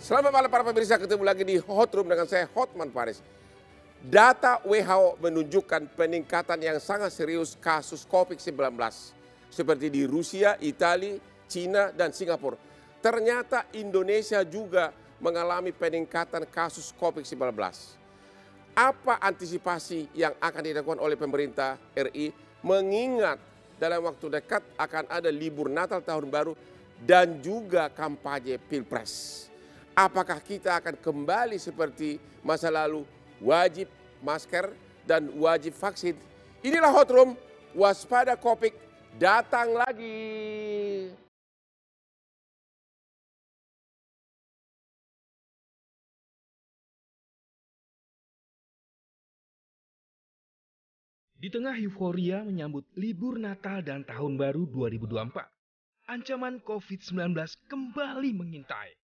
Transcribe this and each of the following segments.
Selamat malam para pemirsa, ketemu lagi di Hot Room dengan saya Hotman Paris. Data WHO menunjukkan peningkatan yang sangat serius kasus COVID-19 seperti di Rusia, Italia, Cina, dan Singapura. Ternyata Indonesia juga mengalami peningkatan kasus COVID-19. Apa antisipasi yang akan dilakukan oleh pemerintah RI mengingat dalam waktu dekat akan ada libur Natal Tahun Baru dan juga kampanye Pilpres? Apakah kita akan kembali seperti masa lalu, wajib masker dan wajib vaksin? Inilah Hot Room, waspada COVID datang lagi. Di tengah euforia menyambut libur Natal dan Tahun Baru 2024, ancaman COVID-19 kembali mengintai.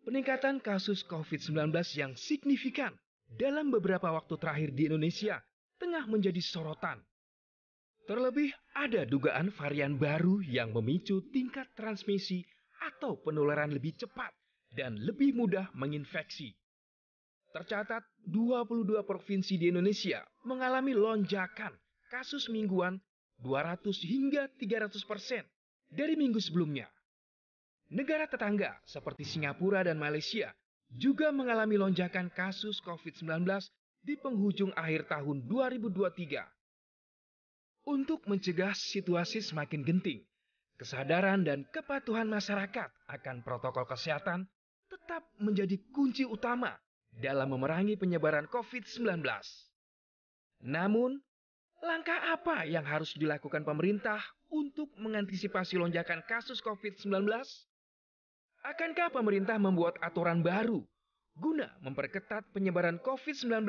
Peningkatan kasus COVID-19 yang signifikan dalam beberapa waktu terakhir di Indonesia tengah menjadi sorotan. Terlebih ada dugaan varian baru yang memicu tingkat transmisi atau penularan lebih cepat dan lebih mudah menginfeksi. Tercatat 22 provinsi di Indonesia mengalami lonjakan kasus mingguan 200 hingga 300% dari minggu sebelumnya. Negara tetangga seperti Singapura dan Malaysia juga mengalami lonjakan kasus COVID-19 di penghujung akhir tahun 2023. Untuk mencegah situasi semakin genting, kesadaran dan kepatuhan masyarakat akan protokol kesehatan tetap menjadi kunci utama dalam memerangi penyebaran COVID-19. Namun, langkah apa yang harus dilakukan pemerintah untuk mengantisipasi lonjakan kasus COVID-19? Akankah pemerintah membuat aturan baru guna memperketat penyebaran COVID-19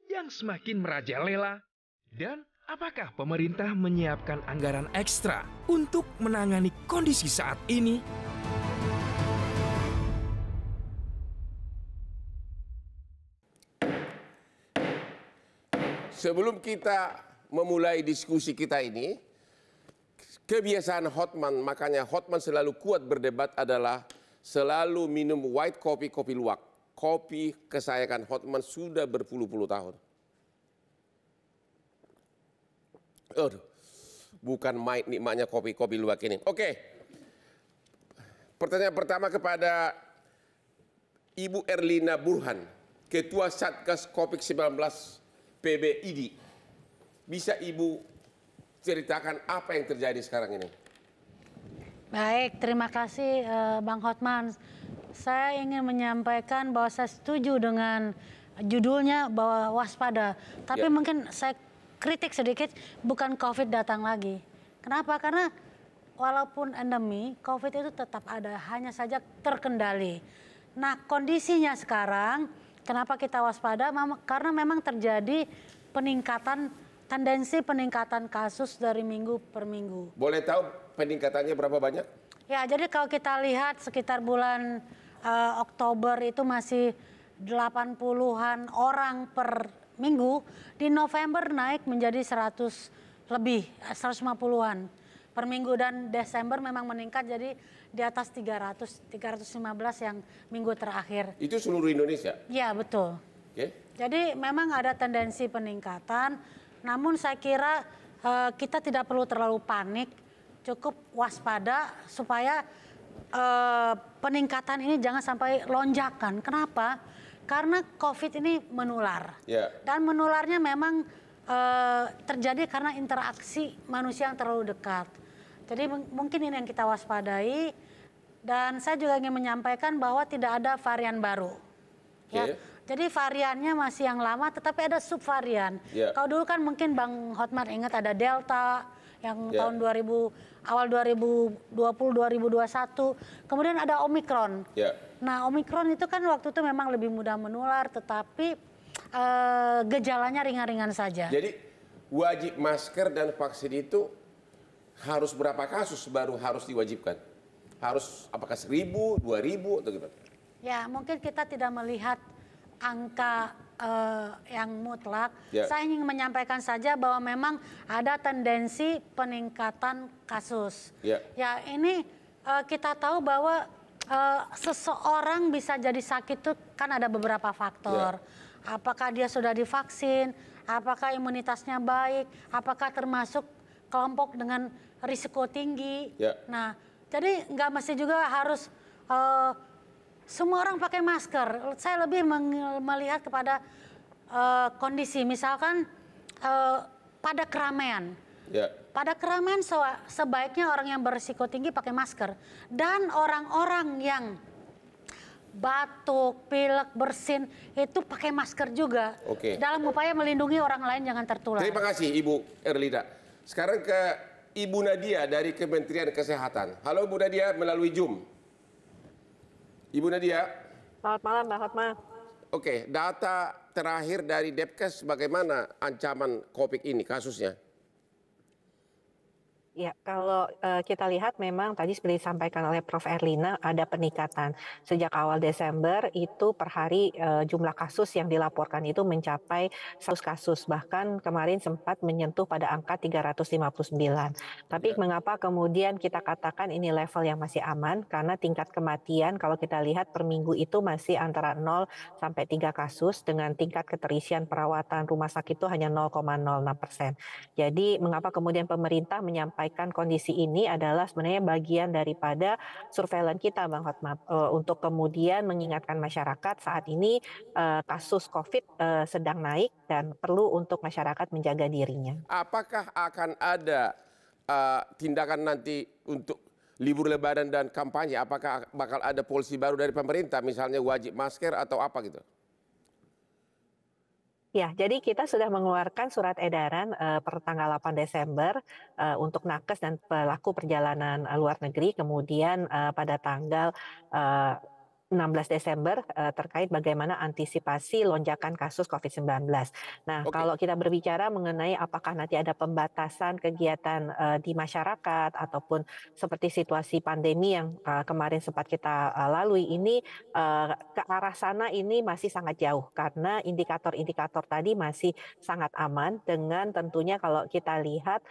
yang semakin merajalela? Dan apakah pemerintah menyiapkan anggaran ekstra untuk menangani kondisi saat ini? Sebelum kita memulai diskusi kita ini, kebiasaan Hotman, makanya Hotman selalu kuat berdebat adalah selalu minum white coffee, kopi luwak. Kopi kesayangan Hotman sudah berpuluh-puluh tahun. Aduh, bukan main nikmatnya kopi luwak ini. Oke, pertanyaan pertama kepada Ibu Erlina Burhan, Ketua Satgas COVID-19 PBID. Bisa Ibu ceritakan apa yang terjadi sekarang ini? Baik, terima kasih Bang Hotman. Saya ingin menyampaikan bahwa saya setuju dengan judulnya bahwa waspada. Tapi mungkin saya kritik sedikit, bukan COVID datang lagi. Kenapa? Karena walaupun endemi, COVID itu tetap ada, hanya saja terkendali. Nah, kondisinya sekarang, kenapa kita waspada? Karena memang terjadi tendensi peningkatan kasus dari minggu per minggu. Boleh tahu peningkatannya berapa banyak? Ya, jadi kalau kita lihat sekitar bulan Oktober itu masih 80-an orang per minggu. Di November naik menjadi 100 lebih, 150-an per minggu. Dan Desember memang meningkat jadi di atas 300, 315 yang minggu terakhir. Itu seluruh Indonesia? Ya, betul. Okay. Jadi memang ada tendensi peningkatan. Namun saya kira kita tidak perlu terlalu panik. Cukup waspada supaya peningkatan ini jangan sampai lonjakan. Kenapa? Karena COVID ini menular. Dan menularnya memang terjadi karena interaksi manusia yang terlalu dekat. Jadi mungkin ini yang kita waspadai. Dan saya juga ingin menyampaikan bahwa tidak ada varian baru. Ya. Jadi variannya masih yang lama tetapi ada subvarian. Kalau dulu kan mungkin Bang Hotman ingat ada Delta yang tahun awal 2020, 2021. Kemudian ada Omikron. Nah, Omikron itu kan waktu itu memang lebih mudah menular tetapi gejalanya ringan-ringan saja. Jadi wajib masker dan vaksin itu harus berapa kasus baru harus diwajibkan? Harus apakah 1.000, 2.000 atau gimana? Ya, mungkin kita tidak melihat angka yang mutlak. Saya ingin menyampaikan saja bahwa memang ada tendensi peningkatan kasus. Ya, ini kita tahu bahwa seseorang bisa jadi sakit itu kan ada beberapa faktor. Apakah dia sudah divaksin, apakah imunitasnya baik, apakah termasuk kelompok dengan risiko tinggi. Nah, jadi nggak mesti juga harus semua orang pakai masker. Saya lebih melihat kepada kondisi, misalkan pada keramaian. Pada keramaian sebaiknya orang yang berisiko tinggi pakai masker. Dan orang-orang yang batuk, pilek, bersin itu pakai masker juga. Dalam upaya melindungi orang lain jangan tertular. Terima kasih Ibu Erlida. Sekarang ke Ibu Nadia dari Kementerian Kesehatan. Halo Bu Nadia melalui Zoom. Ibu Nadia. Selamat malam Mbak Hotma. Oke, data terakhir dari Depkes bagaimana ancaman COVID ini kasusnya? Ya, kalau kita lihat memang tadi seperti disampaikan oleh Prof. Erlina ada peningkatan. Sejak awal Desember itu per hari jumlah kasus yang dilaporkan itu mencapai 100 kasus. Bahkan kemarin sempat menyentuh pada angka 359. Tapi mengapa kemudian kita katakan ini level yang masih aman? Karena tingkat kematian kalau kita lihat per minggu itu masih antara 0 sampai 3 kasus dengan tingkat keterisian perawatan rumah sakit itu hanya 0,06%. Jadi mengapa kemudian pemerintah menyampaikan kondisi ini adalah sebenarnya bagian daripada surveillance kita Bang Hotma untuk kemudian mengingatkan masyarakat saat ini kasus COVID sedang naik dan perlu untuk masyarakat menjaga dirinya. Apakah akan ada tindakan nanti untuk libur lebaran dan kampanye? Apakah bakal ada polisi baru dari pemerintah misalnya wajib masker atau apa gitu? Ya, jadi kita sudah mengeluarkan surat edaran per tanggal 8 Desember untuk nakes dan pelaku perjalanan luar negeri. Kemudian pada tanggal 16 Desember terkait bagaimana antisipasi lonjakan kasus COVID-19. Nah, kalau kita berbicara mengenai apakah nanti ada pembatasan kegiatan di masyarakat ataupun seperti situasi pandemi yang kemarin sempat kita lalui ini ke arah sana ini masih sangat jauh karena indikator-indikator tadi masih sangat aman dengan tentunya kalau kita lihat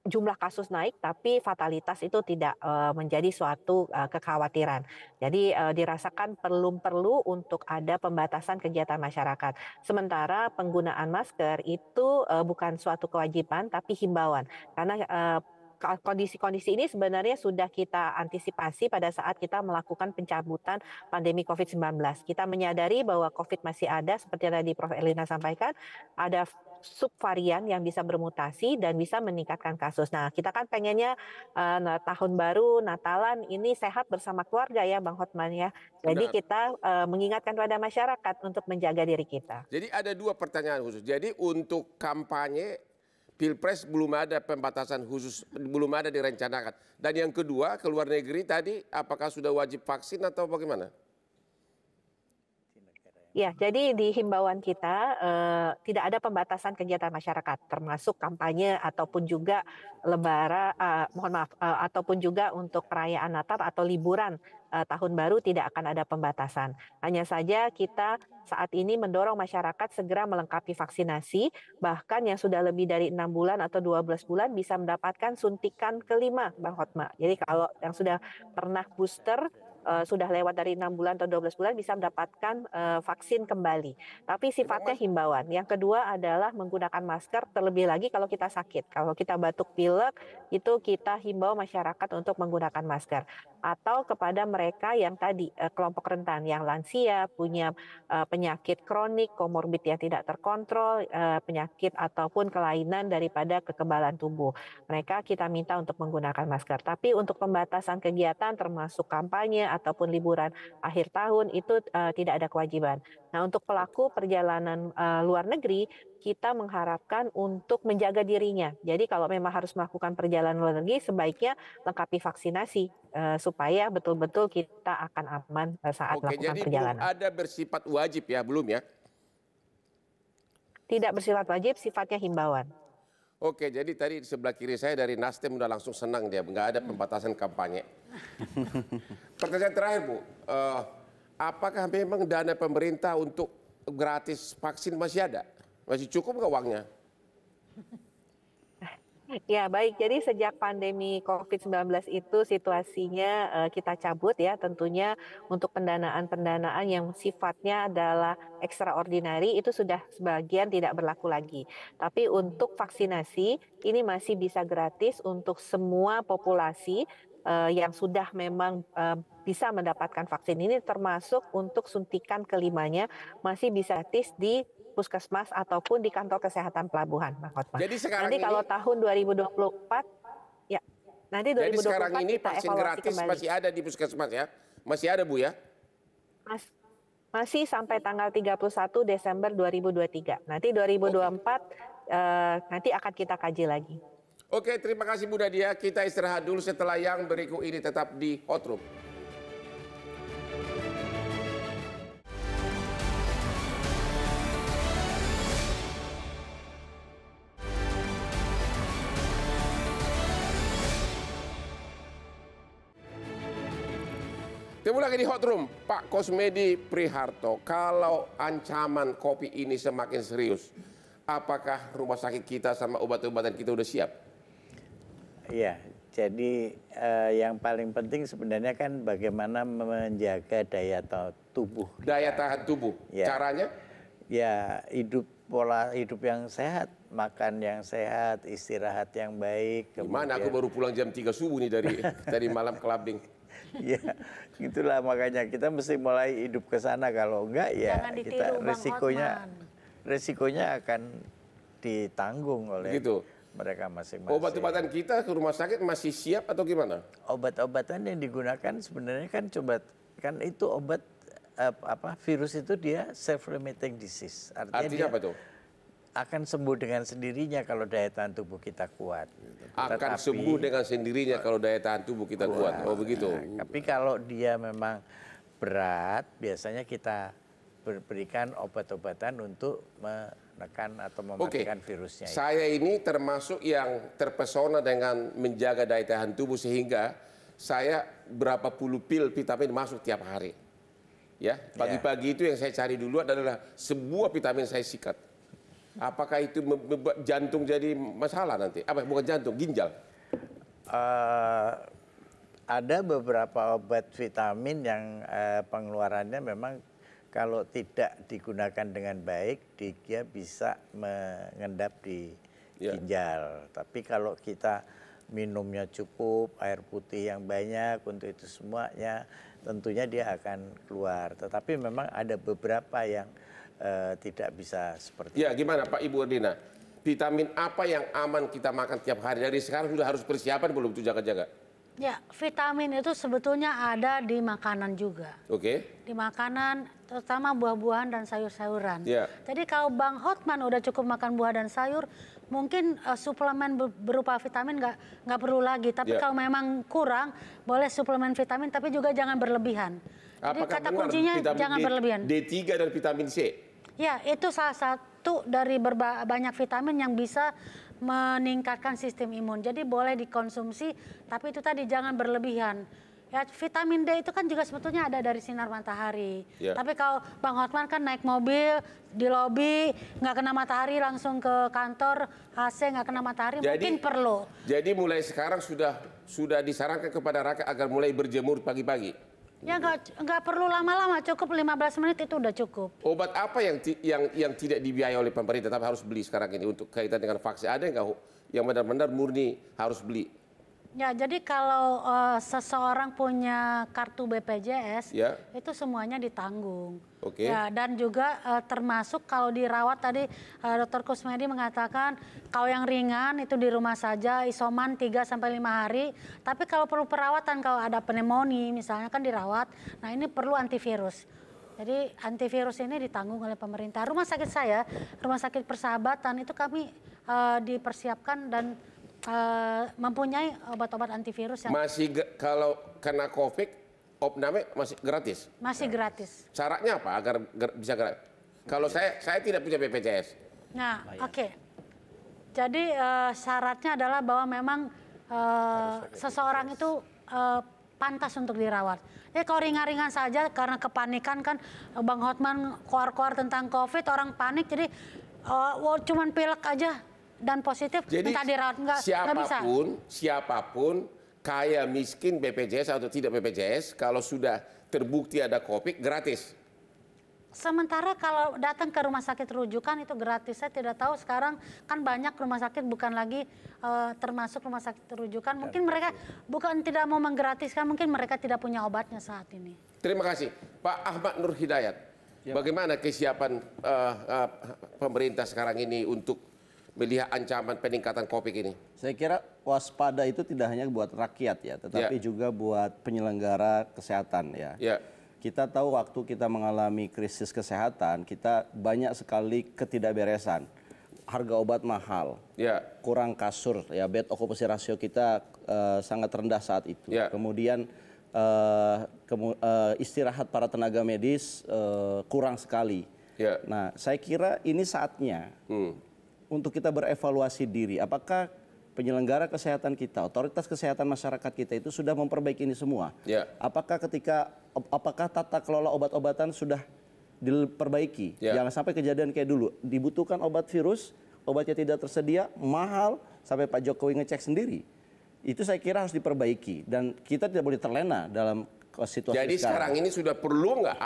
jumlah kasus naik tapi fatalitas itu tidak menjadi suatu kekhawatiran. Jadi dirasakan perlu untuk ada pembatasan kegiatan masyarakat. Sementara penggunaan masker itu bukan suatu kewajiban tapi himbauan. Karena kondisi-kondisi ini sebenarnya sudah kita antisipasi pada saat kita melakukan pencabutan pandemi COVID-19. Kita menyadari bahwa COVID masih ada, seperti yang tadi Prof. Erlina sampaikan, ada subvarian yang bisa bermutasi dan bisa meningkatkan kasus. Nah, kita kan pengennya tahun baru, Natalan ini sehat bersama keluarga ya Bang Hotman ya. Jadi kita mengingatkan kepada masyarakat untuk menjaga diri kita. Jadi ada dua pertanyaan khusus. Jadi untuk kampanye Pilpres belum ada pembatasan khusus, belum ada direncanakan. Dan yang kedua, ke luar negeri tadi apakah sudah wajib vaksin atau bagaimana? Ya, jadi di himbauan kita tidak ada pembatasan kegiatan masyarakat, termasuk kampanye ataupun juga ataupun juga untuk perayaan Natal atau liburan tahun baru tidak akan ada pembatasan. Hanya saja kita saat ini mendorong masyarakat segera melengkapi vaksinasi, bahkan yang sudah lebih dari 6 bulan atau 12 bulan bisa mendapatkan suntikan kelima, Bang Hotma. Jadi kalau yang sudah pernah booster, sudah lewat dari 6 bulan atau 12 bulan bisa mendapatkan vaksin kembali. Tapi sifatnya himbauan. Yang kedua adalah menggunakan masker terlebih lagi kalau kita sakit. Kalau kita batuk pilek itu kita himbau masyarakat untuk menggunakan masker. Atau kepada mereka yang tadi kelompok rentan, yang lansia, punya penyakit kronik, komorbid yang tidak terkontrol, penyakit ataupun kelainan daripada kekebalan tubuh. Mereka kita minta untuk menggunakan masker. Tapi untuk pembatasan kegiatan termasuk kampanye ataupun liburan akhir tahun itu tidak ada kewajiban. Nah, untuk pelaku perjalanan luar negeri, kita mengharapkan untuk menjaga dirinya. Jadi kalau memang harus melakukan perjalanan luar negeri, sebaiknya lengkapi vaksinasi supaya betul-betul kita akan aman saat melakukan perjalanan. Jadi belum ada bersifat wajib ya, belum ya? Tidak bersifat wajib, sifatnya himbauan. Oke, jadi tadi di sebelah kiri saya dari Nasdem udah langsung senang dia, nggak ada pembatasan kampanye. Pertanyaan terakhir Bu, apakah memang dana pemerintah untuk gratis vaksin masih ada? Masih cukup nggak uangnya? Ya, baik. Jadi sejak pandemi COVID-19 itu situasinya kita cabut ya, tentunya untuk pendanaan-pendanaan yang sifatnya adalah extraordinary itu sudah sebagian tidak berlaku lagi. Tapi untuk vaksinasi ini masih bisa gratis untuk semua populasi yang sudah memang bisa mendapatkan vaksin ini, termasuk untuk suntikan kelimanya masih bisa gratis di puskesmas ataupun di kantor kesehatan pelabuhan, Bang Hotman. Jadi sekarang Nanti kalau tahun 2024, ya, nanti 2024 jadi sekarang ini kita vaksin evaluasi gratis kembali. masih ada di puskesmas ya? Masih ada Bu ya? Masih sampai tanggal 31 Desember 2023. Nanti 2024 nanti akan kita kaji lagi. Oke, terima kasih Bu Nadia. Kita istirahat dulu, setelah yang berikut ini tetap di Hot Room. Ketemu lagi di Hot Room, Pak Kusmedi Priharto. Kalau ancaman kopi ini semakin serius, apakah rumah sakit kita sama obat-obatan kita udah siap? Iya, jadi yang paling penting sebenarnya kan bagaimana menjaga daya tubuh. Daya tahan tubuh, Ya. Caranya? Ya, pola hidup yang sehat, makan yang sehat, istirahat yang baik. Gimana aku baru pulang jam 3 subuh nih dari malam clubbing. Ya, itulah makanya kita mesti mulai hidup ke sana, kalau enggak ya kita resikonya akan ditanggung oleh mereka masing-masing. Obat-obatan kita ke rumah sakit masih siap atau gimana? Obat-obatan yang digunakan sebenarnya kan itu obat virus itu dia self-limiting disease. Artinya apa tuh? Akan sembuh dengan sendirinya kalau daya tahan tubuh kita kuat. Akan sembuh dengan sendirinya kalau daya tahan tubuh kita kuat. Oh begitu. Tapi kalau dia memang berat, biasanya kita berikan obat-obatan untuk menekan atau mematikan virusnya. Saya ini termasuk yang terpesona dengan menjaga daya tahan tubuh, sehingga saya berapa puluh pil vitamin masuk tiap hari. Ya, pagi-pagi itu yang saya cari dulu adalah sebuah vitamin saya sikat. Apakah itu membuat jantung jadi masalah nanti? Bukan jantung, ginjal. Ada beberapa obat vitamin yang pengeluarannya memang kalau tidak digunakan dengan baik, dia bisa mengendap di ginjal. Tapi kalau kita minumnya cukup, air putih yang banyak, untuk itu semuanya tentunya dia akan keluar. Tetapi memang ada beberapa yang tidak bisa seperti itu. Gimana Pak Ibu Erdina? Vitamin apa yang aman kita makan tiap hari? Dari sekarang sudah harus persiapan belum tuh jaga-jaga? Ya, vitamin itu sebetulnya ada di makanan juga. Oke. Di makanan, terutama buah-buahan dan sayur-sayuran. Jadi kalau Bang Hotman udah cukup makan buah dan sayur, mungkin suplemen berupa vitamin nggak perlu lagi. Tapi kalau memang kurang, boleh suplemen vitamin, tapi juga jangan berlebihan. Jadi kata kuncinya jangan berlebihan. D3 dan vitamin C. Ya, itu salah satu dari banyak vitamin yang bisa meningkatkan sistem imun. Jadi boleh dikonsumsi, tapi itu tadi jangan berlebihan. Ya, vitamin D itu kan juga sebetulnya ada dari sinar matahari. Tapi kalau Bang Hotman kan naik mobil di lobi, nggak kena matahari, langsung ke kantor AC nggak kena matahari, mungkin perlu. Jadi mulai sekarang sudah disarankan kepada rakyat agar mulai berjemur pagi-pagi. Ya nggak perlu lama-lama, cukup 15 menit itu udah cukup. Obat apa yang tidak dibiayai oleh pemerintah tapi harus beli sekarang ini untuk kaitan dengan vaksin? Ada nggak yang benar-benar murni harus beli? Ya, jadi kalau seseorang punya kartu BPJS, itu semuanya ditanggung. Ya, dan juga termasuk kalau dirawat tadi Dr. Kusmedi mengatakan kalau yang ringan itu di rumah saja, isoman 3-5 hari. Tapi kalau perlu perawatan, kalau ada pneumonia misalnya kan dirawat, nah ini perlu antivirus. Jadi antivirus ini ditanggung oleh pemerintah. Rumah sakit saya, Rumah Sakit Persahabatan itu kami dipersiapkan dan mempunyai obat-obat antivirus yang kalau kena COVID, opname masih gratis. Masih gratis. Syaratnya apa agar bisa gratis? Kalau saya tidak punya BPJS. Nah, oke. Jadi syaratnya adalah bahwa memang seseorang itu pantas untuk dirawat. Jadi kalau ringan-ringan saja karena kepanikan kan Bang Hotman keluar-keluar tentang COVID, orang panik jadi cuman pilek aja. dan positif jadi minta dirawat nggak bisa. Siapapun kaya miskin BPJS atau tidak BPJS kalau sudah terbukti ada COVID gratis. Sementara kalau datang ke rumah sakit rujukan itu gratis. Saya tidak tahu sekarang kan banyak rumah sakit bukan lagi termasuk rumah sakit rujukan. Mungkin mereka bukan tidak mau menggratiskan, mungkin mereka tidak punya obatnya saat ini. Terima kasih. Pak Ahmad Nur Hidayat, bagaimana kesiapan pemerintah sekarang ini untuk melihat ancaman peningkatan COVID ini? Saya kira waspada itu tidak hanya buat rakyat ya, tetapi juga buat penyelenggara kesehatan ya. Kita tahu waktu kita mengalami krisis kesehatan, kita banyak sekali ketidakberesan. Harga obat mahal, kurang kasur, ya bed occupancy ratio kita sangat rendah saat itu. Kemudian istirahat para tenaga medis kurang sekali. Nah, saya kira ini saatnya untuk kita berevaluasi diri. Apakah penyelenggara kesehatan kita, otoritas kesehatan masyarakat kita itu sudah memperbaiki ini semua? Apakah tata kelola obat-obatan sudah diperbaiki? Jangan sampai kejadian kayak dulu. Dibutuhkan obat virus, obatnya tidak tersedia, mahal, sampai Pak Jokowi ngecek sendiri. Itu saya kira harus diperbaiki. Dan kita tidak boleh terlena dalam situasi Jadi sekarang ini sudah perlu nggak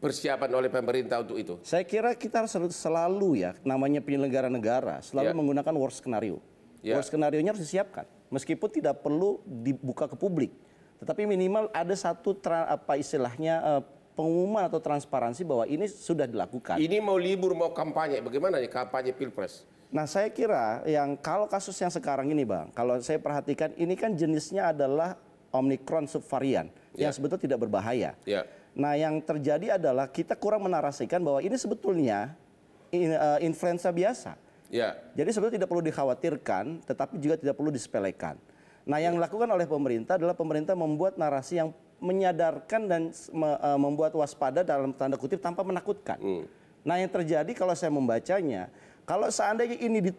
persiapan oleh pemerintah untuk itu? Saya kira kita harus selalu ya, namanya penyelenggara negara, selalu menggunakan worst scenario. Worst skenario-nya harus disiapkan, meskipun tidak perlu dibuka ke publik, tetapi minimal ada satu pengumuman atau transparansi bahwa ini sudah dilakukan. Ini mau libur, mau kampanye, bagaimana nih kampanye Pilpres? Nah, saya kira kalau kasus yang sekarang ini, Bang, kalau saya perhatikan ini kan jenisnya adalah Omicron subvarian yang sebetulnya tidak berbahaya. Nah, yang terjadi adalah kita kurang menarasikan bahwa ini sebetulnya influenza biasa. Jadi sebetulnya tidak perlu dikhawatirkan, tetapi juga tidak perlu disepelekan. Nah, yang dilakukan oleh pemerintah adalah pemerintah membuat narasi yang menyadarkan dan membuat waspada dalam tanda kutip tanpa menakutkan. Nah, yang terjadi kalau saya membacanya, kalau seandainya ini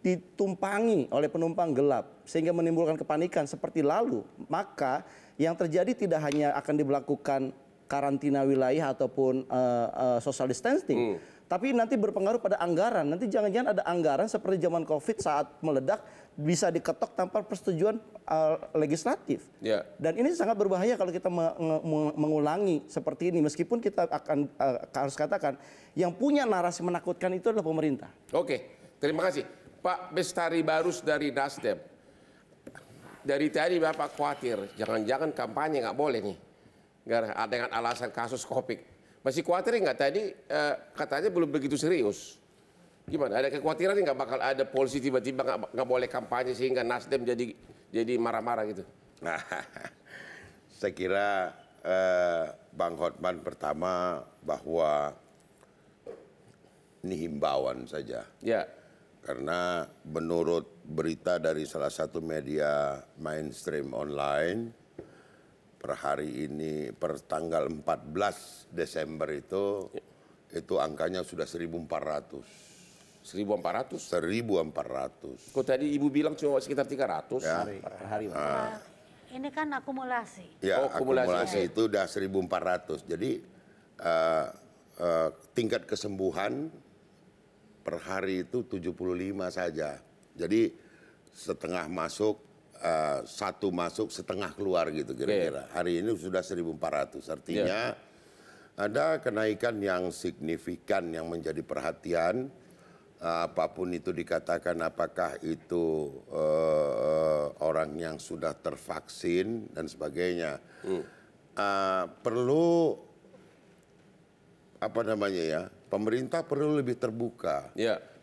ditumpangi oleh penumpang gelap sehingga menimbulkan kepanikan seperti lalu, maka yang terjadi tidak hanya akan diberlakukan karantina wilayah ataupun social distancing, tapi nanti berpengaruh pada anggaran. Nanti jangan-jangan ada anggaran seperti zaman COVID saat meledak bisa diketok tanpa persetujuan legislatif. Dan ini sangat berbahaya kalau kita mengulangi seperti ini. Meskipun kita akan harus katakan yang punya narasi menakutkan itu adalah pemerintah. Oke, terima kasih. Pak Bestari Barus dari Nasdem. Dari tadi Bapak khawatir, jangan-jangan kampanye nggak boleh nih. Dengan alasan kasus COVID. Masih khawatir nggak tadi katanya belum begitu serius. Gimana? Ada kekhawatiran nggak bakal ada polisi tiba-tiba nggak boleh kampanye sehingga Nasdem jadi marah-marah gitu? Nah, saya kira Bang Hotman pertama bahwa ini himbauan saja. Karena menurut berita dari salah satu media mainstream online, per hari ini, per tanggal 14 Desember itu angkanya sudah 1.400. 1.400? 1.400. Kok tadi Ibu bilang cuma sekitar 300? Per hari. Ini kan akumulasi. Ya, akumulasi itu udah 1.400. Jadi tingkat kesembuhan per hari itu 75 saja. Jadi setengah masuk, satu masuk, setengah keluar gitu kira-kira. Hari ini sudah 1.400. Artinya ada kenaikan yang signifikan yang menjadi perhatian. Apapun itu dikatakan, apakah itu orang yang sudah tervaksin dan sebagainya. Perlu pemerintah perlu lebih terbuka.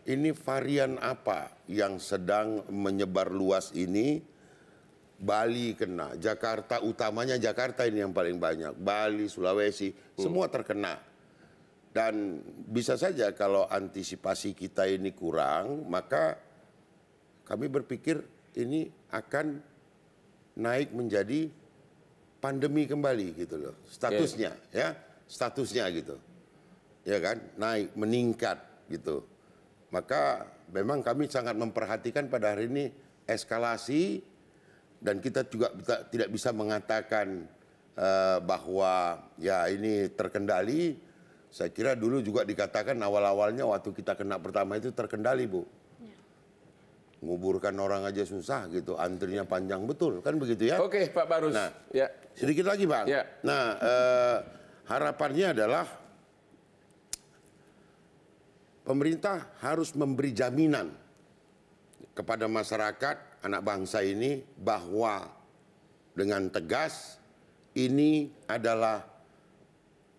Ini varian apa yang sedang menyebar luas ini? Bali kena, Jakarta, utamanya Jakarta ini yang paling banyak, Bali, Sulawesi, semua terkena. Dan bisa saja kalau antisipasi kita ini kurang, maka kami berpikir ini akan naik menjadi pandemi kembali gitu loh, statusnya statusnya gitu. Ya kan, naik, meningkat gitu. Maka memang kami sangat memperhatikan pada hari ini eskalasi, dan kita juga tidak bisa mengatakan bahwa ya ini terkendali. Saya kira dulu juga dikatakan awal-awalnya waktu kita kena pertama itu terkendali, Bu. nguburkan orang aja susah gitu, antrinya panjang betul, kan begitu ya? Oke, Pak Barus. Nah, ya. sedikit lagi Bang. Ya. Nah, harapannya adalah pemerintah harus memberi jaminan kepada masyarakat, anak bangsa ini, bahwa dengan tegas ini adalah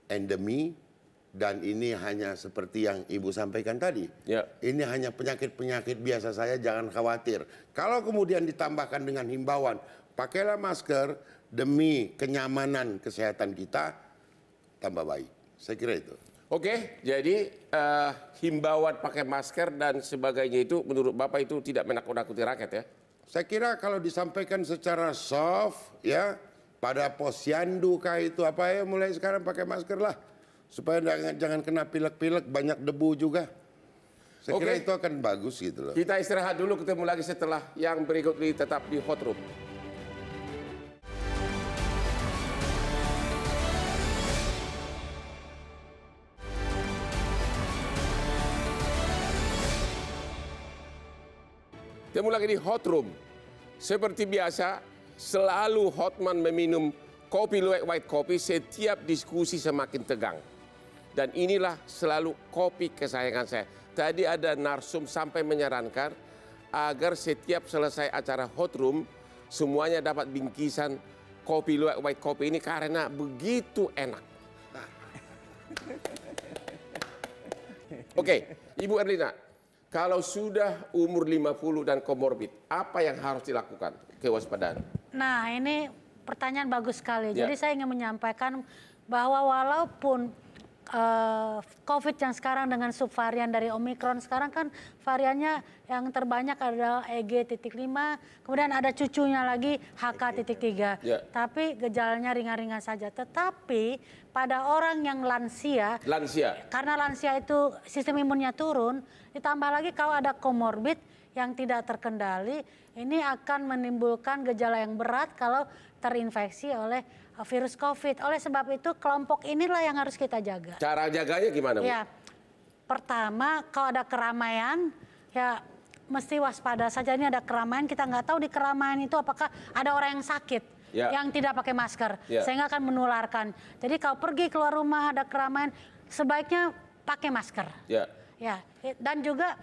endemi. Dan ini hanya seperti yang Ibu sampaikan tadi. Ya. Ini hanya penyakit-penyakit biasa saya, jangan khawatir. Kalau kemudian ditambahkan dengan himbauan, pakailah masker demi kenyamanan kesehatan kita, tambah baik. Saya kira itu. Oke, jadi himbauan pakai masker dan sebagainya itu menurut Bapak itu tidak menakut-nakuti rakyat ya? Saya kira kalau disampaikan secara soft ya, pada posyandu kah itu apa ya, mulai sekarang pakai masker lah. Supaya jangan kena pilek-pilek, banyak debu juga. Saya kira itu akan bagus gitu loh. Kita istirahat dulu, ketemu lagi setelah yang berikut ini, tetap di Hot Room. Ketemu lagi di Hot Room. Seperti biasa, selalu Hotman meminum kopi luwak white kopi setiap diskusi semakin tegang. Dan inilah selalu kopi kesayangan saya. Tadi ada narsum sampai menyarankan agar setiap selesai acara Hot Room, semuanya dapat bingkisan kopi luwak white kopi ini karena begitu enak. Oke, Ibu Erlina, kalau sudah umur 50 dan komorbid, apa yang harus dilakukan? Kewaspadaan. Nah, ini pertanyaan bagus sekali. Jadi saya ingin menyampaikan bahwa walaupun COVID yang sekarang dengan subvarian dari Omikron, sekarang kan variannya yang terbanyak adalah EG.5, kemudian ada cucunya lagi HK.3. Tapi gejalanya ringan-ringan saja. Tetapi pada orang yang lansia, karena lansia itu sistem imunnya turun, ditambah lagi kalau ada komorbid yang tidak terkendali, ini akan menimbulkan gejala yang berat kalau terinfeksi oleh virus COVID. Oleh sebab itu kelompok inilah yang harus kita jaga. Cara jaganya gimana, Bu? Ya, pertama kalau ada keramaian, ya mesti waspada saja. Ini ada keramaian, kita nggak tahu di keramaian itu apakah ada orang yang sakit, yang tidak pakai masker, sehingga akan menularkan. Jadi kalau pergi keluar rumah ada keramaian, sebaiknya pakai masker. Ya, dan juga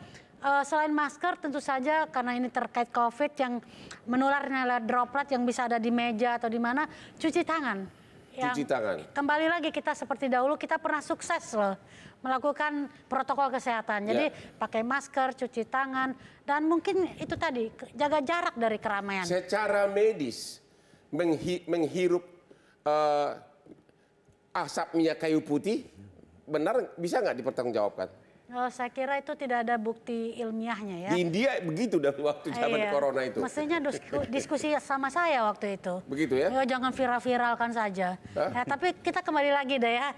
selain masker tentu saja karena ini terkait COVID yang menularnya adalah droplet yang bisa ada di meja atau di mana, cuci tangan. Cuci tangan. Kembali lagi kita seperti dahulu kita pernah sukses loh melakukan protokol kesehatan. Jadi pakai masker, cuci tangan, dan mungkin itu tadi jaga jarak dari keramaian. Secara medis menghirup asap minyak kayu putih benar bisa nggak dipertanggungjawabkan? Saya kira itu tidak ada bukti ilmiahnya ya. Di India begitu dari waktu zaman corona itu. Mestinya diskusi sama saya waktu itu. Begitu ya? Jangan viral-viralkan saja. Ya, tapi kita kembali lagi deh ya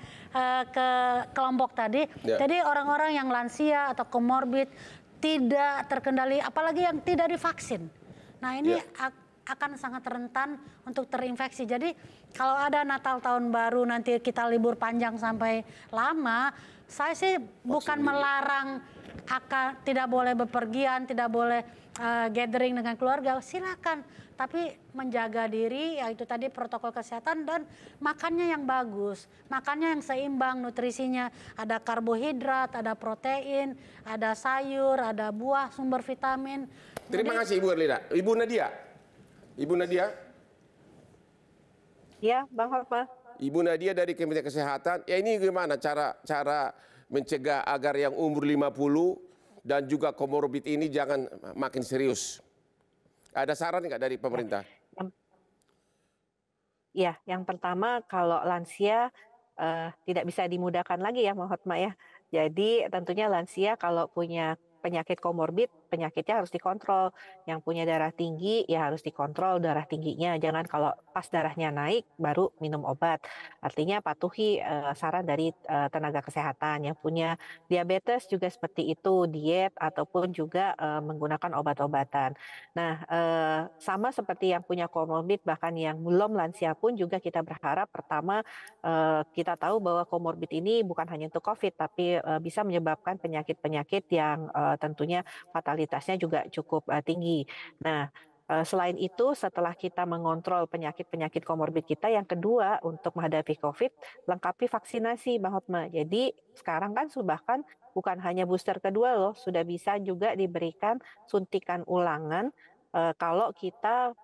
ke kelompok tadi. Jadi orang-orang yang lansia atau komorbid tidak terkendali, apalagi yang tidak divaksin. Nah ini akan sangat rentan untuk terinfeksi. Jadi kalau ada Natal tahun baru nanti kita libur panjang sampai lama, saya sih bukan melarang tidak boleh bepergian, tidak boleh gathering dengan keluarga, silakan. Tapi menjaga diri, yaitu tadi protokol kesehatan dan makannya yang bagus. Makannya yang seimbang nutrisinya. Ada karbohidrat, ada protein, ada sayur, ada buah, sumber vitamin. Terima kasih Ibu Erlina. Ibu Nadia. Ibu Nadia. Ya, Bang Hotma. Ibu Nadia dari Kementerian Kesehatan, ya ini gimana cara mencegah agar yang umur 50 dan juga komorbid ini jangan makin serius? Ada saran nggak dari pemerintah? Ya, yang pertama kalau lansia tidak bisa dimudahkan lagi ya, Bang Hotma ya. Jadi tentunya lansia kalau punya penyakit komorbid, penyakitnya harus dikontrol. Yang punya darah tinggi, ya harus dikontrol darah tingginya. Jangan kalau pas darahnya naik, baru minum obat. Artinya patuhi saran dari tenaga kesehatan. Yang punya diabetes juga seperti itu, diet ataupun juga menggunakan obat-obatan. Nah, sama seperti yang punya komorbid, bahkan yang belum lansia pun juga kita berharap pertama kita tahu bahwa komorbid ini bukan hanya untuk COVID, tapi bisa menyebabkan penyakit-penyakit yang tentunya fatalitas mortalitasnya juga cukup tinggi. Nah, selain itu, setelah kita mengontrol penyakit-penyakit komorbid kita, yang kedua untuk menghadapi COVID, lengkapi vaksinasi, Bang Hotma. Jadi sekarang kan bahkan bukan hanya booster kedua loh, sudah bisa juga diberikan suntikan ulangan kalau kita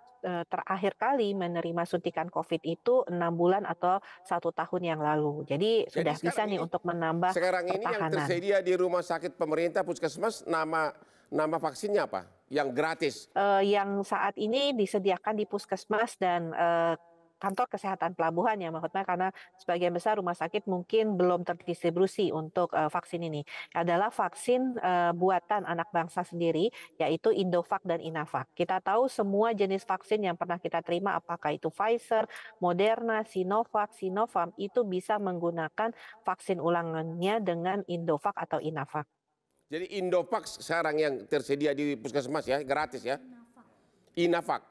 terakhir kali menerima suntikan COVID itu 6 bulan atau 1 tahun yang lalu. Jadi sudah bisa nih untuk menambah sekarang ini yang pertahanan. tersedia di rumah sakit pemerintah puskesmas nama vaksinnya apa? Yang gratis? Yang saat ini disediakan di puskesmas dan kantor kesehatan pelabuhan ya Mbak Hotma, karena sebagian besar rumah sakit mungkin belum terdistribusi untuk vaksin ini. Adalah vaksin buatan anak bangsa sendiri, yaitu Indovac dan Inavac. Kita tahu semua jenis vaksin yang pernah kita terima, apakah itu Pfizer, Moderna, Sinovac, Sinopharm, itu bisa menggunakan vaksin ulangannya dengan Indovac atau Inavac. Jadi Indovac sekarang yang tersedia di puskesmas ya, gratis ya? Inavac.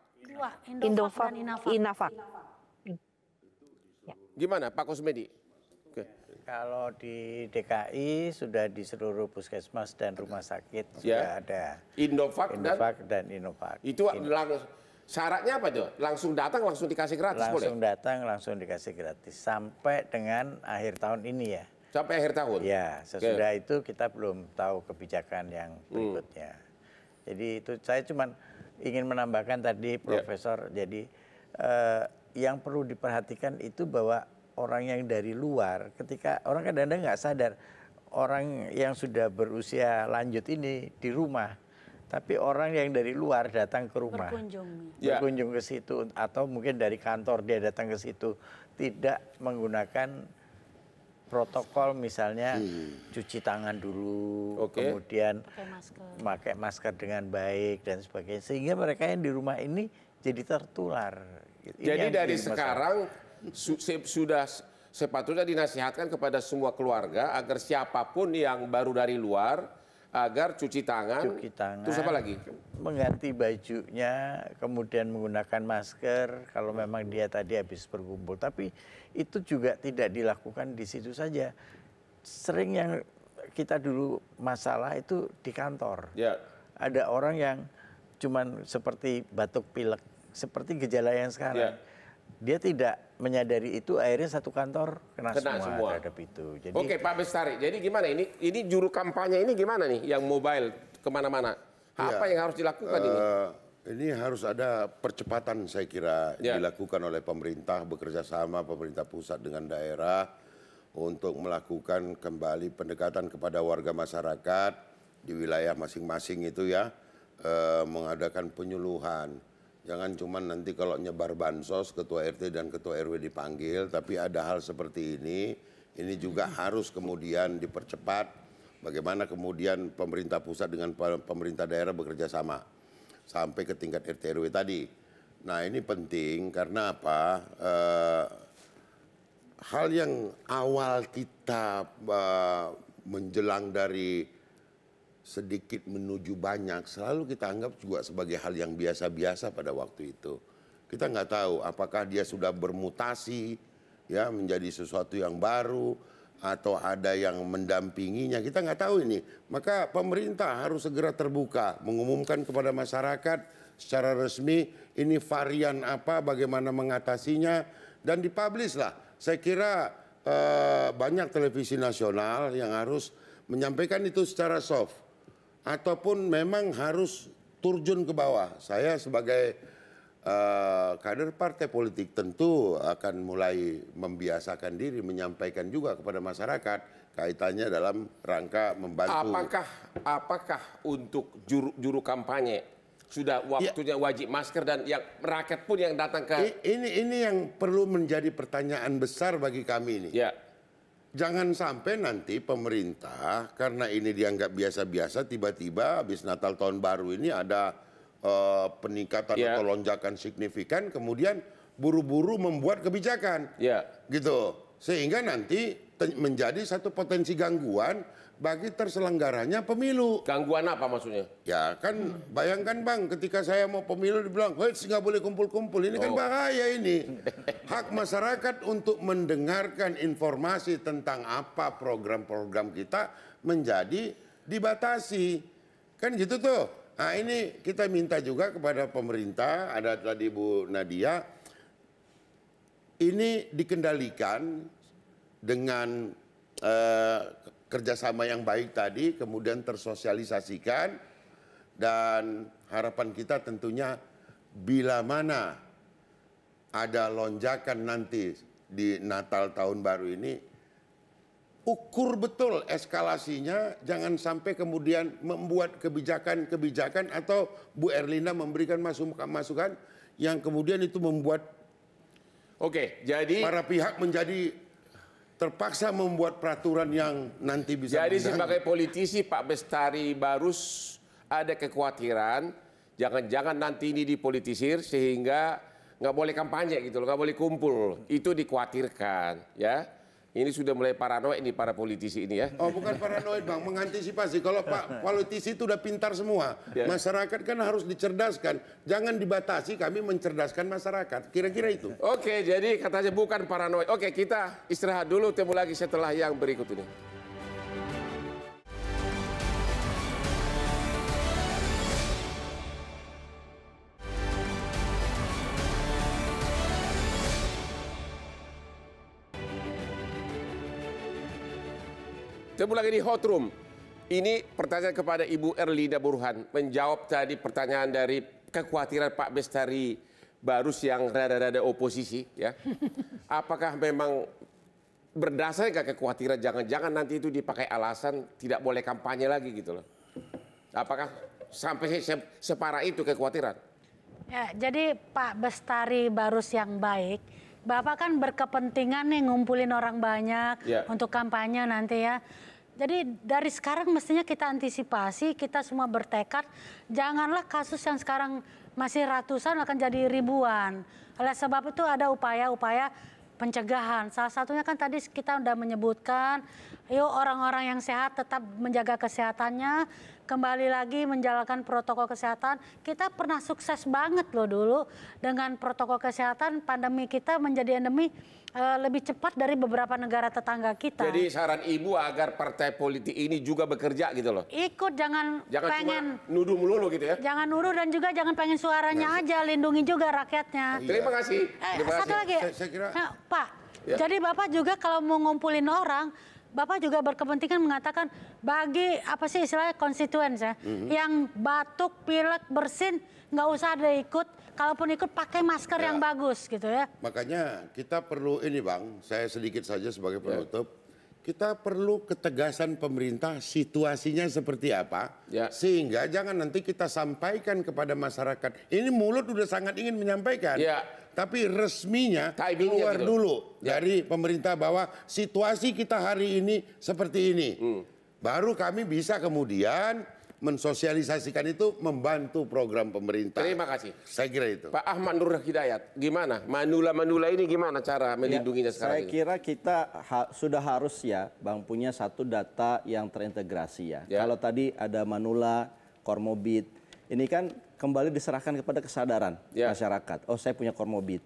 Indovac dan Inavac. Gimana Pak Kusmedi? Kalau di DKI sudah di seluruh puskesmas dan rumah sakit sudah ada Indovac dan Innovac. Itu syaratnya apa tuh? Langsung datang langsung dikasih gratis boleh? Langsung datang langsung dikasih gratis sampai dengan akhir tahun ini ya. Sampai akhir tahun? Ya, sesudah itu kita belum tahu kebijakan yang berikutnya. Jadi itu saya cuma ingin menambahkan tadi Profesor, jadi yang perlu diperhatikan itu bahwa orang yang dari luar, ketika orang kadang-kadang nggak sadar, orang yang sudah berusia lanjut ini di rumah, tapi orang yang dari luar datang ke rumah, berkunjung ke situ, atau mungkin dari kantor dia datang ke situ, tidak menggunakan protokol misalnya cuci tangan dulu, kemudian pakai masker dengan baik dan sebagainya, sehingga mereka yang di rumah ini jadi tertular. Jadi dari sekarang sudah sepatutnya dinasihatkan kepada semua keluarga agar siapapun yang baru dari luar agar cuci tangan, terus apa lagi? Mengganti bajunya, kemudian menggunakan masker kalau memang dia tadi habis berkumpul. Tapi itu juga tidak dilakukan di situ saja. Sering yang kita dulu masalah itu di kantor. Ada orang yang cuman seperti batuk pilek, seperti gejala yang sekarang. Dia tidak menyadari itu, akhirnya satu kantor kena semua terhadap itu. Jadi, Oke Pak Bestari, jadi gimana ini juru kampanye ini gimana nih yang mobile kemana-mana? Apa yang harus dilakukan ini? Ini harus ada percepatan saya kira dilakukan oleh pemerintah, bekerja sama pemerintah pusat dengan daerah untuk melakukan kembali pendekatan kepada warga masyarakat di wilayah masing-masing itu ya, mengadakan penyuluhan. Jangan cuma nanti kalau nyebar bansos ketua RT dan ketua RW dipanggil, tapi ada hal seperti ini juga harus kemudian dipercepat. Bagaimana kemudian pemerintah pusat dengan pemerintah daerah bekerja sama sampai ke tingkat RT RW tadi. Nah ini penting karena apa? Hal yang awal kita menjelang dari sedikit menuju banyak, selalu kita anggap juga sebagai hal yang biasa-biasa pada waktu itu. Kita nggak tahu apakah dia sudah bermutasi ya menjadi sesuatu yang baru atau ada yang mendampinginya, kita nggak tahu ini. Maka pemerintah harus segera terbuka, mengumumkan kepada masyarakat secara resmi ini varian apa, bagaimana mengatasinya, dan dipublish lah. Saya kira banyak televisi nasional yang harus menyampaikan itu secara soft. Ataupun memang harus turjun ke bawah. Saya sebagai kader partai politik tentu akan mulai membiasakan diri menyampaikan juga kepada masyarakat kaitannya dalam rangka membantu. Apakah untuk juru kampanye sudah waktunya wajib masker dan yang rakyat pun yang datang ke ini yang perlu menjadi pertanyaan besar bagi kami ini. Jangan sampai nanti pemerintah karena ini dianggap biasa-biasa tiba-tiba habis Natal tahun baru ini ada peningkatan atau lonjakan signifikan kemudian buru-buru membuat kebijakan. Gitu. Sehingga nanti menjadi satu potensi gangguan bagi terselenggaranya pemilu. Gangguan apa maksudnya? Ya kan bayangkan Bang ketika saya mau pemilu dibilang, "Hei, nggak boleh kumpul-kumpul." Ini kan bahaya ini. Hak masyarakat untuk mendengarkan informasi tentang apa program-program kita menjadi dibatasi. Kan gitu tuh. Nah ini kita minta juga kepada pemerintah, ada tadi Bu Nadia, ini dikendalikan dengan kerjasama yang baik tadi, kemudian tersosialisasikan, dan harapan kita tentunya bila mana ada lonjakan nanti di Natal tahun baru ini, ukur betul eskalasinya, jangan sampai kemudian membuat kebijakan-kebijakan atau Bu Erlina memberikan masukan yang kemudian itu membuat jadi para pihak menjadi terpaksa membuat peraturan yang nanti bisa jadi sebagai politisi Pak Bestari Barus ada kekhawatiran jangan-jangan nanti ini dipolitisir sehingga nggak boleh kampanye gitu loh, nggak boleh kumpul, itu dikhawatirkan ya. Ini sudah mulai paranoid nih para politisi ini ya. Oh bukan paranoid Bang, mengantisipasi. Kalau Pak politisi itu udah pintar semua. Masyarakat kan harus dicerdaskan. Jangan dibatasi, kami mencerdaskan masyarakat. Kira-kira itu. Oke, jadi katanya bukan paranoid. Oke, kita istirahat dulu, temu lagi setelah yang berikut ini. Temu lagi di Hot Room. Ini pertanyaan kepada Ibu Erlina Burhan. Menjawab tadi pertanyaan dari kekhawatiran Pak Bestari Barus yang rada-rada oposisi. Ya. Apakah memang berdasar nggak kekhawatiran jangan-jangan nanti itu dipakai alasan tidak boleh kampanye lagi gitu loh. Apakah sampai separah itu kekhawatiran? Ya, jadi Pak Bestari Barus yang baik, Bapak kan berkepentingan nih ngumpulin orang banyak untuk kampanye nanti ya. Jadi dari sekarang mestinya kita antisipasi, kita semua bertekad, janganlah kasus yang sekarang masih ratusan akan jadi ribuan. Oleh sebab itu ada upaya-upaya pencegahan. Salah satunya kan tadi kita sudah menyebutkan, yuk orang-orang yang sehat tetap menjaga kesehatannya, kembali lagi menjalankan protokol kesehatan. Kita pernah sukses banget loh dulu dengan protokol kesehatan, pandemi kita menjadi endemi lebih cepat dari beberapa negara tetangga kita. Jadi saran Ibu agar partai politik ini juga bekerja gitu loh. Ikut, jangan pengen cuma nuduh melulu gitu ya. Jangan nuduh dan juga jangan pengen suaranya aja, lindungi juga rakyatnya. Terima kasih. Satu lagi, saya kira... Pak. Jadi Bapak juga kalau mau ngumpulin orang, Bapak juga berkepentingan mengatakan bagi apa sih istilahnya konstituen ya, yang batuk, pilek, bersin nggak usah ada ikut. Kalaupun ikut pakai masker yang bagus gitu ya. Makanya kita perlu ini Bang, saya sedikit saja sebagai penutup. Kita perlu ketegasan pemerintah situasinya seperti apa. Sehingga jangan nanti kita sampaikan kepada masyarakat. Ini mulut udah sangat ingin menyampaikan. Tapi resminya keluar gitu dulu dari pemerintah bahwa situasi kita hari ini seperti ini. Baru kami bisa kemudian mensosialisasikan itu, membantu program pemerintah. Terima kasih. Saya kira itu. Pak Ahmad Nur Hidayat, gimana? Manula-manula ini gimana cara melindunginya sekarang ini? Saya kira kita sudah harus ya, Bang, punya satu data yang terintegrasi ya. Kalau tadi ada manula, komorbid, ini kan kembali diserahkan kepada kesadaran masyarakat. Oh, saya punya komorbid.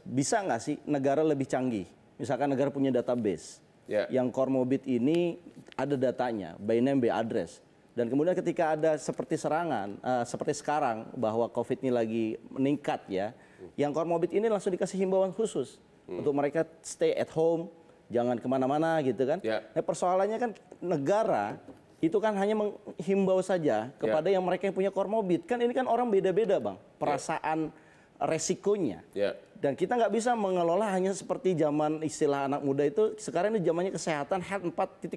Bisa nggak sih negara lebih canggih? Misalkan negara punya database, yang komorbid ini ada datanya, by name, by address. Dan kemudian ketika ada seperti serangan, seperti sekarang bahwa COVID ini lagi meningkat ya, yang komorbid ini langsung dikasih himbauan khusus untuk mereka stay at home, jangan kemana-mana gitu kan. Nah, persoalannya kan negara itu kan hanya menghimbau saja kepada yang mereka yang punya komorbid. Kan ini kan orang beda-beda Bang, perasaan resikonya. Dan kita nggak bisa mengelola hanya seperti zaman istilah anak muda itu, sekarang ini zamannya kesehatan health 4.0.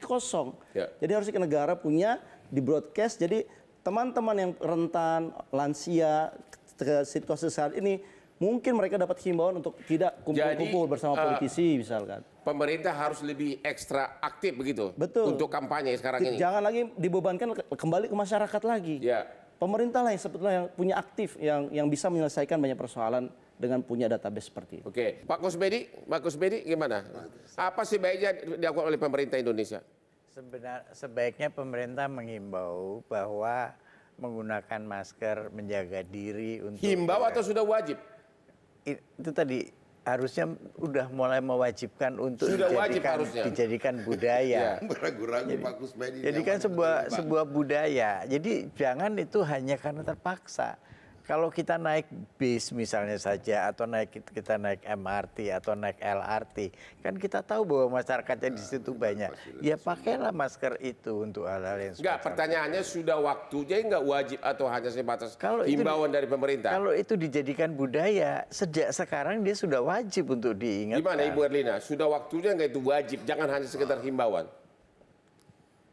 Jadi harus ke negara punya di broadcast, jadi teman-teman yang rentan, lansia, ke situasi saat ini, mungkin mereka dapat himbauan untuk tidak kumpul-kumpul bersama politisi misalkan. Pemerintah harus lebih ekstra aktif begitu. Betul. Untuk kampanye sekarang ini. Jangan lagi dibebankan kembali ke masyarakat lagi. Pemerintah lah yang sebetulnya yang punya aktif, yang bisa menyelesaikan banyak persoalan dengan punya database seperti itu. Oke, Pak Kusbedi gimana? Apa sih baiknya dilakukan oleh pemerintah Indonesia? Sebaiknya pemerintah menghimbau bahwa menggunakan masker, menjaga diri untuk... Himbau atau sudah wajib? Itu tadi harusnya udah mulai mewajibkan untuk dijadikan budaya. Ragu-ragu Pak Kusmedi. Jadi kan sebuah budaya. Jadi jangan itu hanya karena terpaksa. Kalau kita naik bis misalnya saja, atau kita naik MRT atau naik LRT, kan kita tahu bahwa masyarakatnya di situ banyak. Ya pakailah masker itu untuk hal-hal yang enggak, pertanyaannya sudah waktunya enggak wajib atau hanya sebatas himbauan dari pemerintah? Kalau itu dijadikan budaya, sejak sekarang dia sudah wajib untuk diingatkan. Gimana Ibu Erlina? Sudah waktunya enggak itu wajib? Jangan hanya sekedar himbauan.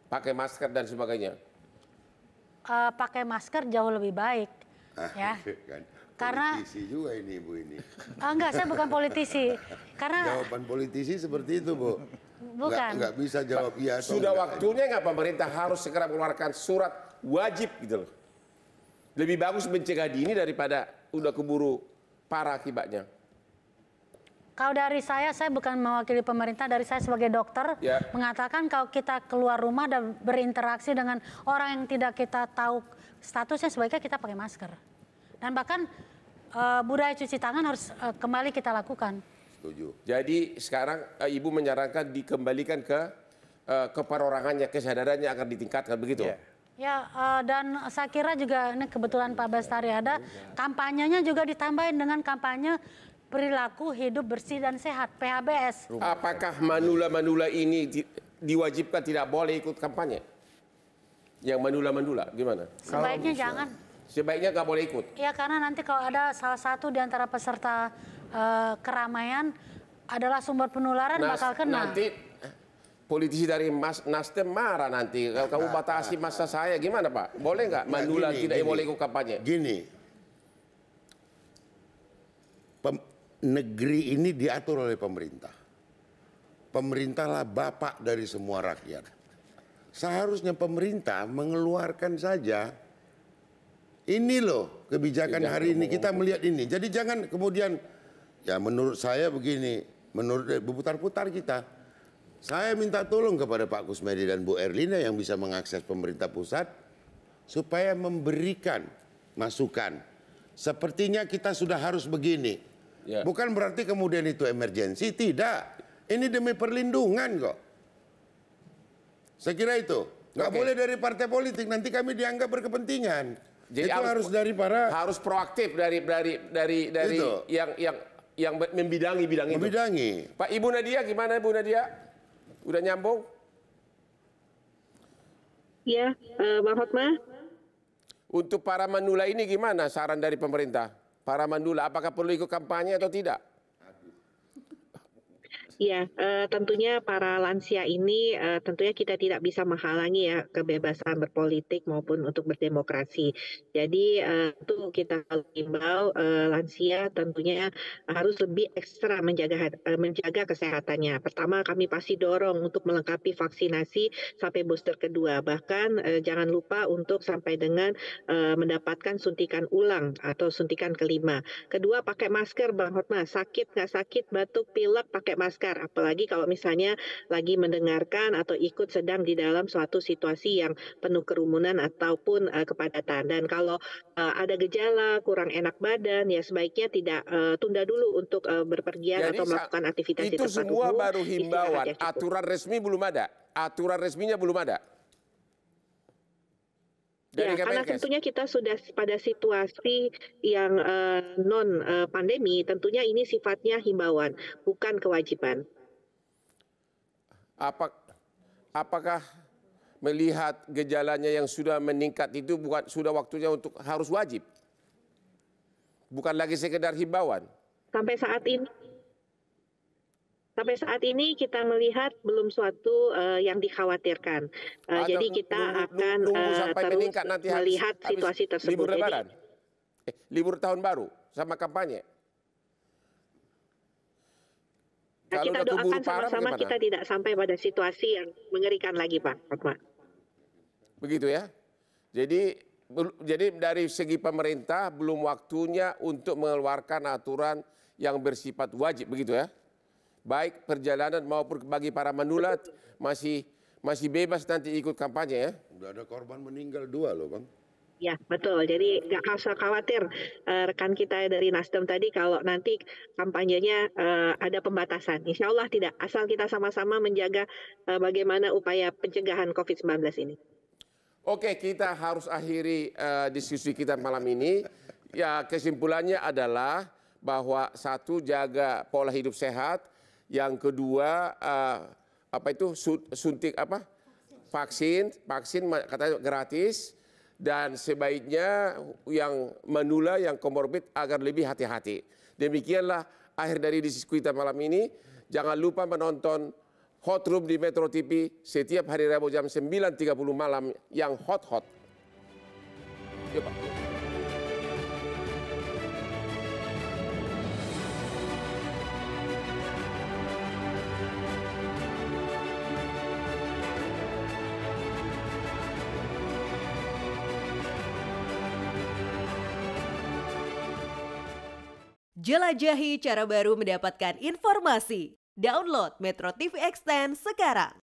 Pakai masker dan sebagainya. Pakai masker jauh lebih baik. Ya, kan. Karena politisi juga ini Ibu ini. Enggak, saya bukan politisi. Karena jawaban politisi seperti itu, Bu. Bukan. Enggak bisa jawab iya atau sudah waktunya enggak pemerintah harus segera mengeluarkan surat wajib gitu loh. Lebih bagus mencegah dini daripada udah keburu parah akibatnya. Kalau dari saya bukan mewakili pemerintah, dari saya sebagai dokter mengatakan kalau kita keluar rumah dan berinteraksi dengan orang yang tidak kita tahu statusnya, sebaiknya kita pakai masker. Dan bahkan budaya cuci tangan harus kembali kita lakukan. Setuju. Jadi sekarang Ibu menyarankan dikembalikan ke perorangannya, kesadarannya akan ditingkatkan begitu? Ya, dan saya kira juga ini kebetulan Pak Bestari ada, kampanyenya juga ditambahin dengan kampanye perilaku hidup bersih dan sehat, PHBS. Apakah manula-manula ini diwajibkan tidak boleh ikut kampanye? Yang manula-manula gimana? Sebaiknya jangan. Sebaiknya nggak boleh ikut? Ya, karena nanti kalau ada salah satu di antara peserta keramaian adalah sumber penularan bakal kena. Nanti politisi dari Nasdem marah nanti. Kalau kamu batasi masa saya gimana Pak? Boleh nggak manula tidak boleh ikut kampanye? Gini, negeri ini diatur oleh pemerintah. Pemerintahlah bapak dari semua rakyat. Seharusnya pemerintah mengeluarkan saja, ini loh kebijakan hari ini, kita melihat ini. Jadi jangan kemudian, ya menurut saya begini, menurut berputar-putar kita. Saya minta tolong kepada Pak Kusmedi dan Bu Erlina yang bisa mengakses pemerintah pusat, supaya memberikan masukan. Sepertinya kita sudah harus begini. Bukan berarti kemudian itu emergensi, tidak. Ini demi perlindungan kok. Saya kira itu. Nggak boleh dari partai politik, nanti kami dianggap berkepentingan. Jadi itu harus dari para... Harus proaktif dari yang membidangi bidang itu. Membidangi. Pak Ibu Nadia gimana Ibu Nadia? Udah nyambung? Iya, Bang Hotma. Untuk para manula ini gimana saran dari pemerintah? Para manula apakah perlu ikut kampanye atau tidak? Ya, tentunya para lansia ini tentunya kita tidak bisa menghalangi ya kebebasan berpolitik maupun untuk berdemokrasi. Jadi itu kita himbau lansia tentunya harus lebih ekstra menjaga kesehatannya. Pertama, kami pasti dorong untuk melengkapi vaksinasi sampai booster kedua. Bahkan jangan lupa untuk sampai dengan mendapatkan suntikan ulang atau suntikan kelima. Kedua, pakai masker, Bang Hotma. Sakit nggak sakit, batuk, pilek, pakai masker. Apalagi kalau misalnya lagi mendengarkan atau ikut sedang di dalam suatu situasi yang penuh kerumunan ataupun kepadatan. Dan kalau ada gejala kurang enak badan, ya sebaiknya tidak tunda dulu untuk berpergian atau melakukan aktivitas di tempat umum. Itu semua baru himbauan, aturan resmi belum ada. Aturan resminya belum ada. Ya, karena tentunya kita sudah pada situasi yang non pandemi, tentunya ini sifatnya himbauan, bukan kewajiban. Apakah melihat gejalanya yang sudah meningkat itu sudah waktunya untuk harus wajib? Bukan lagi sekedar himbauan. Sampai saat ini kita melihat belum suatu yang dikhawatirkan. Jadi kita akan terus melihat situasi tersebut. Libur Lebaran, libur tahun baru sama kampanye. Nah, kita doakan sama-sama kita tidak sampai pada situasi yang mengerikan lagi, Pak Fatma. Begitu ya. Jadi dari segi pemerintah belum waktunya untuk mengeluarkan aturan yang bersifat wajib, begitu ya. Baik perjalanan maupun bagi para manulat masih bebas nanti ikut kampanye ya. Udah ada korban meninggal 2 loh Bang. Ya, betul. Jadi nggak usah khawatir rekan kita dari Nasdem tadi kalau nanti kampanyenya ada pembatasan. Insya Allah tidak, asal kita sama-sama menjaga bagaimana upaya pencegahan COVID-19 ini. Oke, kita harus akhiri diskusi kita malam ini. Ya, kesimpulannya adalah bahwa satu, jaga pola hidup sehat. Yang kedua, suntik vaksin katanya gratis. Dan sebaiknya yang menular, yang komorbid agar lebih hati-hati. Demikianlah akhir dari diskusi kita malam ini. Jangan lupa menonton Hot Room di Metro TV setiap hari Rabu jam 9.30 malam yang hot-hot. Yuk, Pak. Jelajahi cara baru mendapatkan informasi. Download Metro TV Extend sekarang.